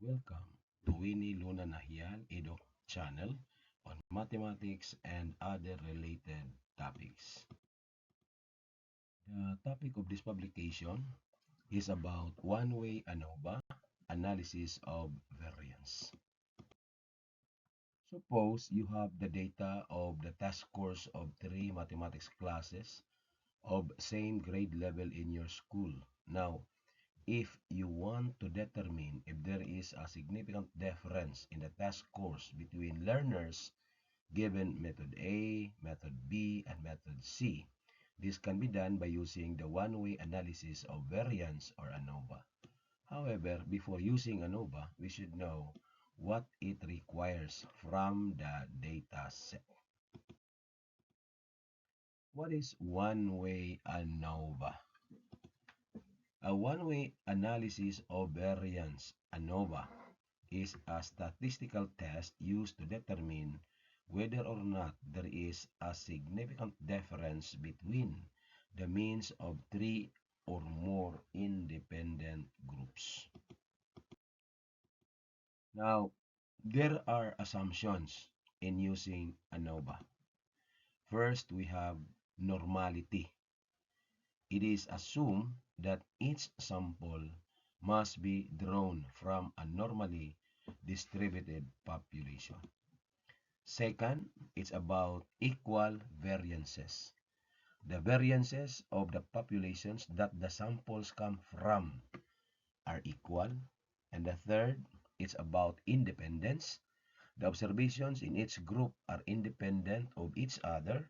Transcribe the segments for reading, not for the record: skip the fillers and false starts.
Welcome to Winnie Luna Nahial Edo channel on mathematics and other related topics. The topic of this publication is about one-way ANOVA analysis of variance. Suppose you have the data of the test scores of 3 mathematics classes of same grade level in your school. Now, if you want to determine if there is a significant difference in the test scores between learners given method A, method B, and method C, this can be done by using the one-way analysis of variance or ANOVA. However, before using ANOVA, we should know what it requires from the data set. What is one-way ANOVA? A one-way analysis of variance, ANOVA, is a statistical test used to determine whether or not there is a significant difference between the means of 3 or more independent groups. Now, there are assumptions in using ANOVA. First, we have normality. It is assumed that each sample must be drawn from a normally distributed population. Second, it's about equal variances. The variances of the populations that the samples come from are equal. And the third, it's about independence. The observations in each group are independent of each other,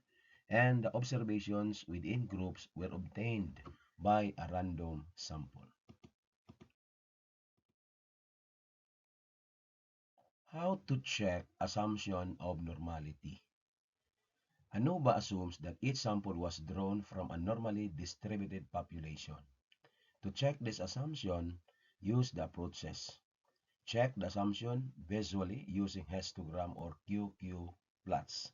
and the observations within groups were obtained by a random sample. How to check assumption of normality? ANOVA assumes that each sample was drawn from a normally distributed population. To check this assumption, use the approaches. Check the assumption visually using histogram or QQ plots.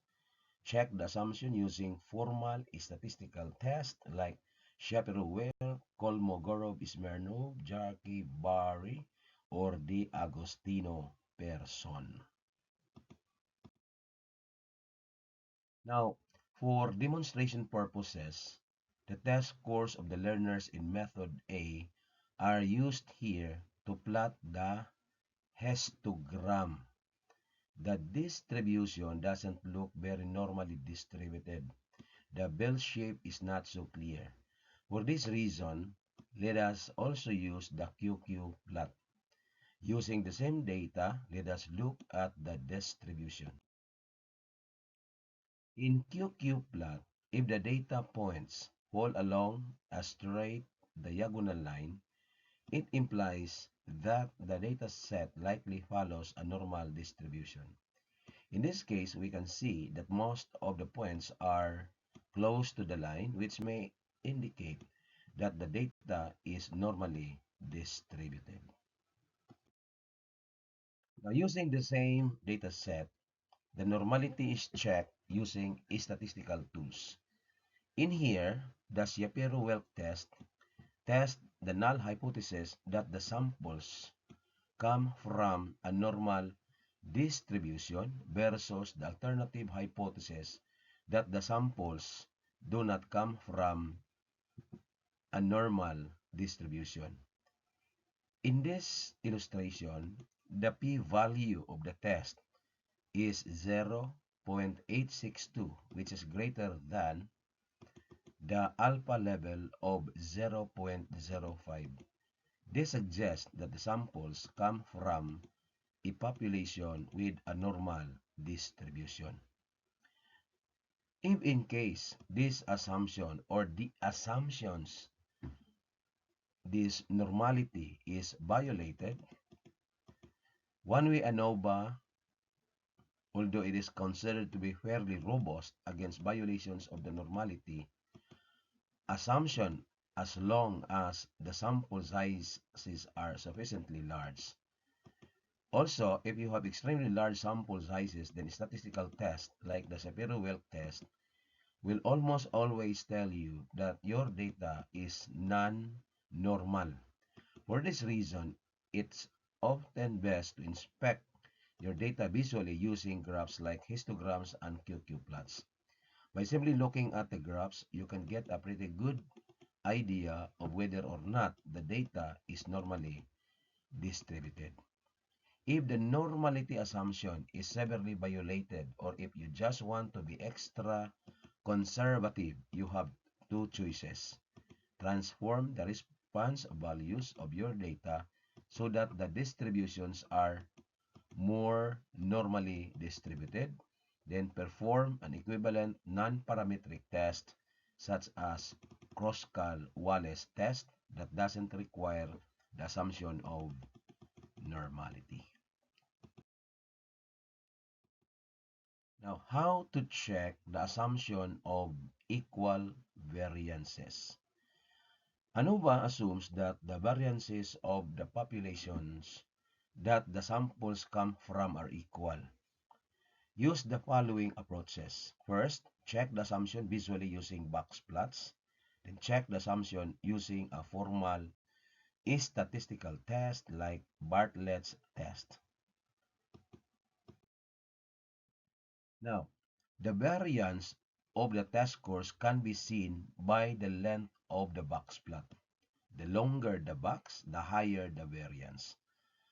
Check the assumption using formal statistical tests like Shapiro-Wilk, Kolmogorov-Smirnov, Jarky-Barry, or the Agostino-Person. Now, for demonstration purposes, the test scores of the learners in method A are used here to plot the histogram. The distribution doesn't look very normally distributed. The bell shape is not so clear. For this reason, let us also use the QQ plot. Using the same data, let us look at the distribution. In QQ plot, if the data points fall along a straight diagonal line, it implies that the data set likely follows a normal distribution. In this case, we can see that most of the points are close to the line, which may indicate that the data is normally distributed. Now, using the same data set, the normality is checked using statistical tools. In here, the Shapiro-Wilk test tests the null hypothesis that the samples come from a normal distribution versus the alternative hypothesis that the samples do not come from a normal distribution. In this illustration, the p-value of the test is 0.862, which is greater than the alpha level of 0.05. This suggests that the samples come from a population with a normal distribution. If in case this assumption or the assumptions this normality is violated, one-way ANOVA, although it is considered to be fairly robust against violations of the normality assumption as long as the sample sizes are sufficiently large. Also, if you have extremely large sample sizes, then statistical tests like the Shapiro-Wilk test will almost always tell you that your data is non-normal. For this reason, it's often best to inspect your data visually using graphs like histograms and QQ plots. By simply looking at the graphs, you can get a pretty good idea of whether or not the data is normally distributed. If the normality assumption is severely violated, or if you just want to be extra conservative, you have two choices. Transform the response values of your data so that the distributions are more normally distributed, then perform an equivalent non-parametric test such as Kroskal-Wallis test that doesn't require the assumption of normality. Now, how to check the assumption of equal variances? ANOVA assumes that the variances of the populations that the samples come from are equal. Use the following approaches. First, check the assumption visually using box plots. Then check the assumption using a formal statistical test like Bartlett's test. Now, the variance of the test scores can be seen by the length of the box plot. The longer the box, the higher the variance.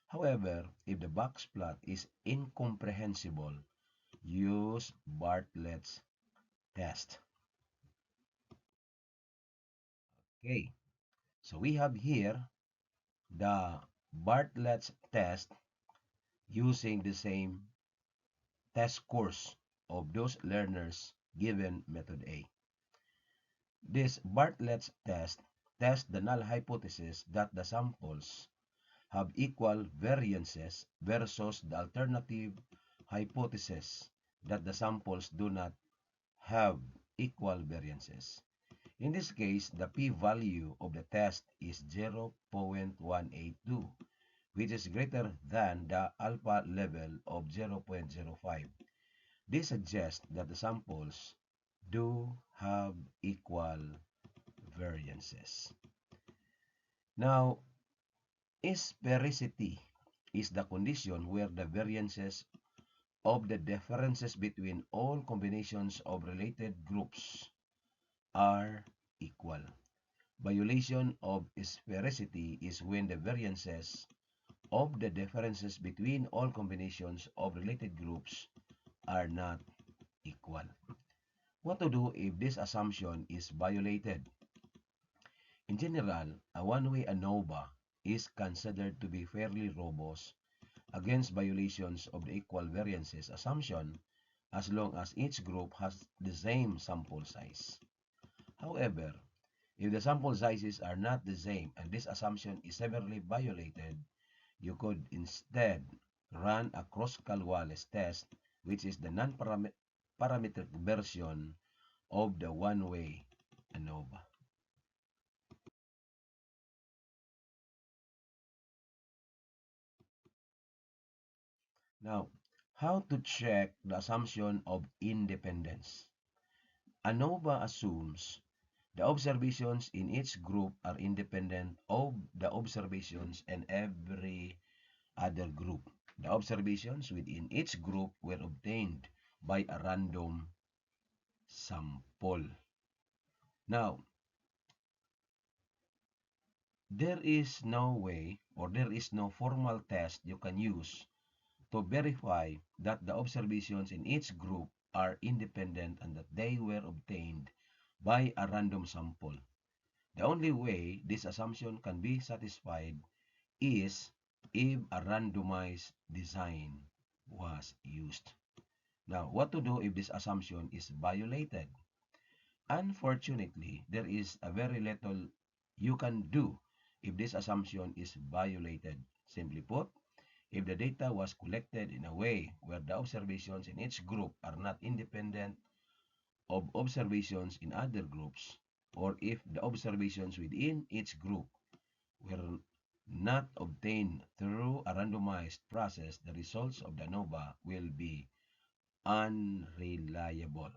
However, if the box plot is incomprehensible, use Bartlett's test. Okay, so we have here the Bartlett's test using the same test scores of those learners given method A. This Bartlett's test tests the null hypothesis that the samples have equal variances versus the alternative hypothesis that the samples do not have equal variances. In this case, the p-value of the test is 0.182, which is greater than the alpha level of 0.05. This suggests that the samples do have equal variances. Now, sphericity is the condition where the variances of the differences between all combinations of related groups are equal. Violation of sphericity is when the variances of the differences between all combinations of related groups are not equal. What to do if this assumption is violated? In general, a one-way ANOVA is considered to be fairly robust against violations of the equal variances assumption as long as each group has the same sample size. However, if the sample sizes are not the same and this assumption is severely violated, you could instead run a Kroskal-Wallis test, which is the non-parametric version of the one-way ANOVA. Now, how to check the assumption of independence? ANOVA assumes the observations in each group are independent of the observations in every other group. The observations within each group were obtained by a random sample. Now, there is no way or there is no formal test you can use to verify that the observations in each group are independent and that they were obtained by a random sample. The only way this assumption can be satisfied is if a randomized design was used. Now, what to do if this assumption is violated? Unfortunately, there is a very little you can do if this assumption is violated. Simply put, if the data was collected in a way where the observations in each group are not independent of observations in other groups, or if the observations within each group were not obtained through a randomized process, the results of the ANOVA will be unreliable.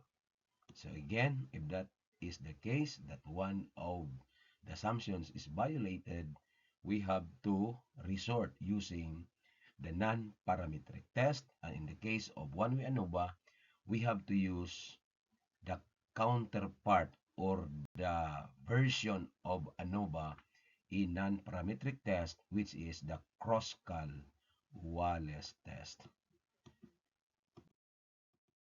So again, if that is the case, that one of the assumptions is violated, we have to resort using the non-parametric test. And in the case of one-way ANOVA, we have to use the counterpart or the version of ANOVA in non-parametric test, which is the Kroskal-Wallis test.